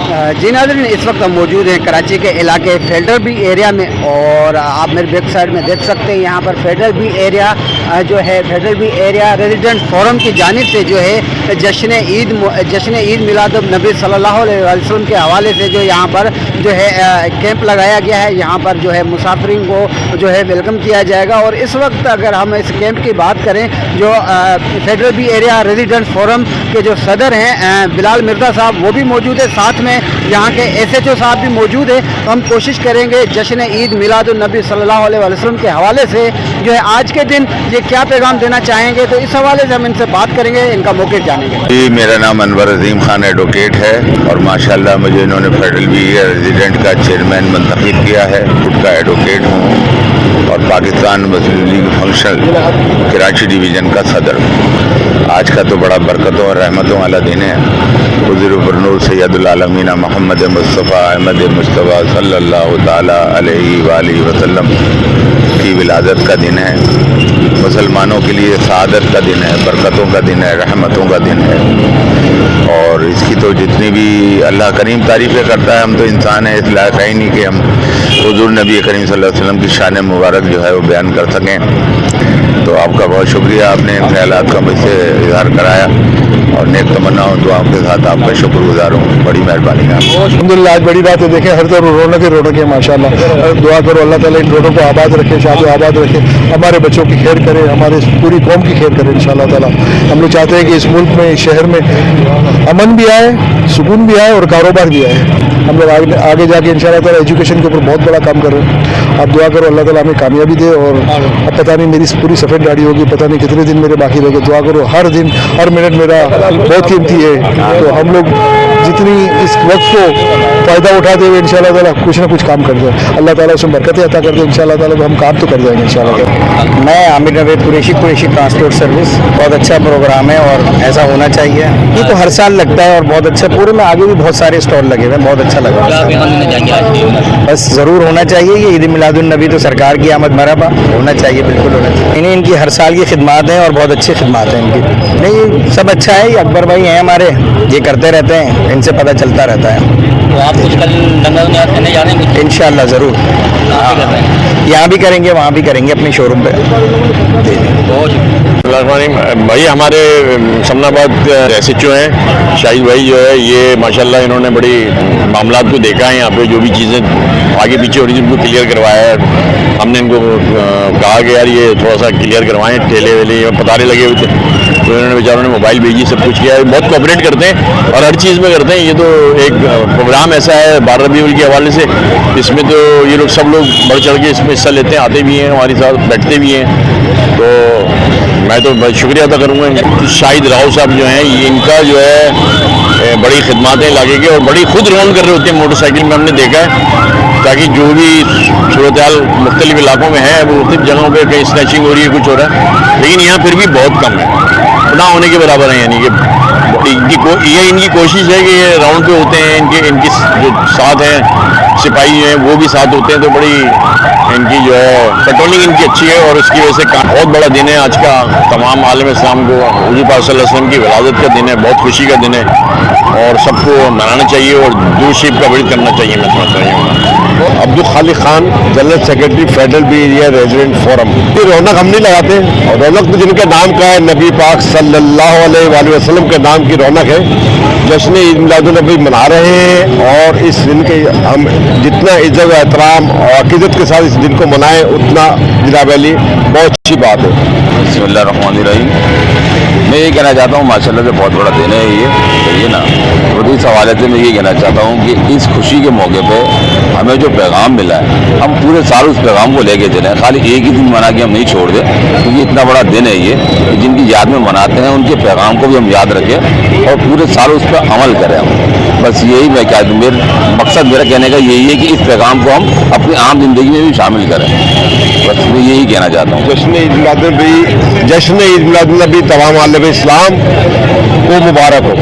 जी नाज़रीन, इस वक्त हम मौजूद हैं कराची के इलाके फेडरल बी एरिया में और आप मेरे बैक साइड में देख सकते हैं यहाँ पर फेडरल बी एरिया जो है Federal B area resident Forum की जानिब से जो है जश्न ईद मिलादुन नबी सल्लल्लाहु अलैहि वसल्लम के हवाले से जो यहाँ पर जो है कैंप लगाया गया है। यहाँ पर जो है मुसाफिरीन को जो है वेलकम किया जाएगा। और इस वक्त अगर हम इस कैंप की बात करें, जो Federal B area resident Forum के जो सदर हैं बिलाल मिर्ज़ा साहब वो भी मौजूद है, साथ में यहाँ के SHO साहब भी मौजूद है। तो हम कोशिश करेंगे जश्न ईद मिलादुन नबी सल्लल्लाहु अलैहि वसल्लम के हवाले से जो है आज के दिन ये क्या पैगाम देना चाहेंगे, तो इस हवाले से हम इनसे बात करेंगे, इनका मौक़िफ़ जानेंगे। जी, मेरा नाम अनवर अजीम खान एडवोकेट है और माशाल्लाह मुझे इन्होंने फेडरल बी एरिया रेजिडेंट का चेयरमैन मुंतखब किया है। खुद का एडवोकेट हूँ और पाकिस्तान मुस्लिम लीग फंक्शन कराची डिवीज़न का सदर। आज का तो बड़ा बरकतों और रहमतों वाला दिन है। हुज़ूर बरनूर सैयदुल आलमीन मोहम्मद मुस्तफ़ा अहमद मुस्तफ़ा सल्लल्लाहु ताला अलैहि वालैहि वसल्लम की विलादत का दिन है। मुसलमानों के लिए सआदत का दिन है, बरकतों का दिन है, रहमतों का दिन है। और इसकी तो जितनी भी अल्लाह करीम तारीफ़ें करता है, हम तो इंसान हैं, इस लायक है ही नहीं कि हम हुज़ूर नबी करीम सल्लल्लाहु अलैहि वसल्लम की शान मुबारक जो है वो बयान कर सकें। तो आपका बहुत शुक्रिया, आपने इन ख्यालात का मुझसे इज़हार कराया और नेक तमन्नाओं दुआओं के साथ आपका शुक्रगुजार हूँ। बड़ी मेहरबानी है। अल्हम्दुलिल्लाह आज बड़ी बात है, देखें हर तरफ रौनक है माशाल्लाह। दुआ करो अल्लाह ताला इन रोडों को आबाद रखे, शाद आबाद रखे, हमारे बच्चों की खैर करे, हमारे पूरी कौम की खैर करे इंशाअल्लाह ताला। हम लोग चाहते हैं कि इस मुल्क में, इस शहर में अमन भी आए, सुकून भी आए और कारोबार भी आए। हम लोग आगे जाके इंशाअल्लाह ताला एजुकेशन के ऊपर बहुत बड़ा काम कर रहे हैं। आप दुआ करो अल्लाह ताला हमें कामयाबी दे। और अब पता नहीं मेरी पूरी सफ़ेद दाढ़ी होगी, पता नहीं कितने दिन मेरे बाकी रह गए। दुआ करो, हर दिन हर मिनट मेरा बहुत कीमती है। तो हम लोग जितनी इस वक्त को फ़ायदा उठाते हुए इंशाअल्लाह ताला कुछ ना कुछ काम कर दे, अल्लाह ताला उसमें बरकतें अता कर दे इंशाअल्लाह ताला। तो हम काम तो कर जाएंगे इंशाअल्लाह ताला। मैं आमिर नवेद कुरैशी ट्रांसपोर्ट सर्विस। बहुत अच्छा प्रोग्राम है और ऐसा होना चाहिए। ये तो हर साल लगता है और बहुत अच्छा, पूरे में आगे भी बहुत सारे स्टॉल लगे हुए हैं, बहुत अच्छा लगा। बस ज़रूर होना चाहिए ये ईद मिलादुन नबी, तो सरकार की आमद मरहबा होना चाहिए, बिल्कुल होना चाहिए। इन्हें इनकी हर साल की खिदमत हैं और बहुत अच्छी खिदमत हैं इनकी। नहीं सब अच्छा है, ये अकबर भाई हैं हमारे, ये करते रहते हैं, इनसे पता चलता रहता है। तो आप कुछ कल दंगा करने जा रहे हैं? इंशाअल्लाह ज़रूर, यहाँ भी करेंगे वहाँ भी करेंगे अपने शोरूम पे। भाई हमारे समनाबाद SHO हैं शाहिद भाई, जो है ये माशाल्लाह इन्होंने बड़ी मामलात को देखा है। यहाँ पे जो भी चीज़ें आगे पीछे हो रही थी उनको क्लियर करवाया है। हमने इनको कहा कि यार ये थोड़ा सा क्लियर करवाएं, ठेले वेले पतारे लगे हुए थे, तो इन्होंने बेचारों ने मोबाइल भेजी, सब कुछ किया है। बहुत कोऑपरेट करते हैं और हर चीज़ में करते हैं। ये तो एक प्रोग्राम ऐसा है 12 रबीउल के हवाले से, इसमें तो ये लोग सब लोग बढ़ चढ़ के इसमें हिस्सा लेते हैं, आते भी हैं, हमारे साथ बैठते भी हैं। तो मैं तो बहुत शुक्रिया अदा करूँगा। शाहिद राव साहब जो हैं, इनका जो है बड़ी खिदमतें इलाके के और बड़ी खुद रौन कर रहे होते हैं मोटरसाइकिल में, हमने देखा है। ताकि जो भी सूरत हाल मुख्तलिफ इलाकों में है, वो मुख्तलिफ जगहों पर कहीं स्नैचिंग हो रही है, कुछ हो रहा है, लेकिन यहाँ फिर भी बहुत कम है, ना होने के बराबर है। यानी कि इनकी कोशिश है कि ये राउंड पे होते हैं, इनके जो साथ हैं सिपाही हैं वो भी साथ होते हैं, तो बड़ी इनकी जो है पेट्रोलिंग इनकी अच्छी है और उसकी वजह से बहुत बड़ा दिन है आज का। तमाम आलम इस्लाम को हुज़ूर पाक सल्लल्लाहु अलैहि वसल्लम की विलादत का दिन है, बहुत खुशी का दिन है और सबको मनाना चाहिए और दुरूद शरीफ का वर्द करना चाहिए। मैं समझता हूँ। Abdul Khaliq Khan, general secretary federal B area resident forum. ये रौनक हम नहीं लगाते, और रौनक तो जिनके नाम का है, नबी पाक सल्लल्लाहु अलैहि वसल्लम के नाम की रौनक है। जश्न ईद मिलादुन नबी मना रहे हैं और इस दिन के हम जितना इज्जत व एहतराम और अकीदत के साथ इस दिन को मनाएं उतना जनाब अली बहुत अच्छी बात है। बिस्मिल्लाहिर्रहमानिर्रहीम। मैं ये कहना चाहता हूँ माशाल्लाह से बहुत बड़ा दिन है ये ना। तो इस हवाले से मैं ये कहना चाहता हूँ कि इस खुशी के मौके पे हमें जो पैगाम मिला है, हम पूरे साल उस पैगाम को लेके चलें। खाली एक ही दिन मना के हम नहीं छोड़ दें, क्योंकि इतना बड़ा दिन है ये, जिनकी याद में मनाते हैं उनके पैगाम को भी हम याद रखें और पूरे साल उस पर अमल करें हम। बस यही मैं क्या मकसद मेरा कहने का यही है कि इस पैगाम को हम अपनी आम जिंदगी में भी शामिल करें। बस मैं यही कहना चाहता हूँ। जश्न ईद मिलादुन नबी तमाम आलम इस्लाम को मुबारक हो।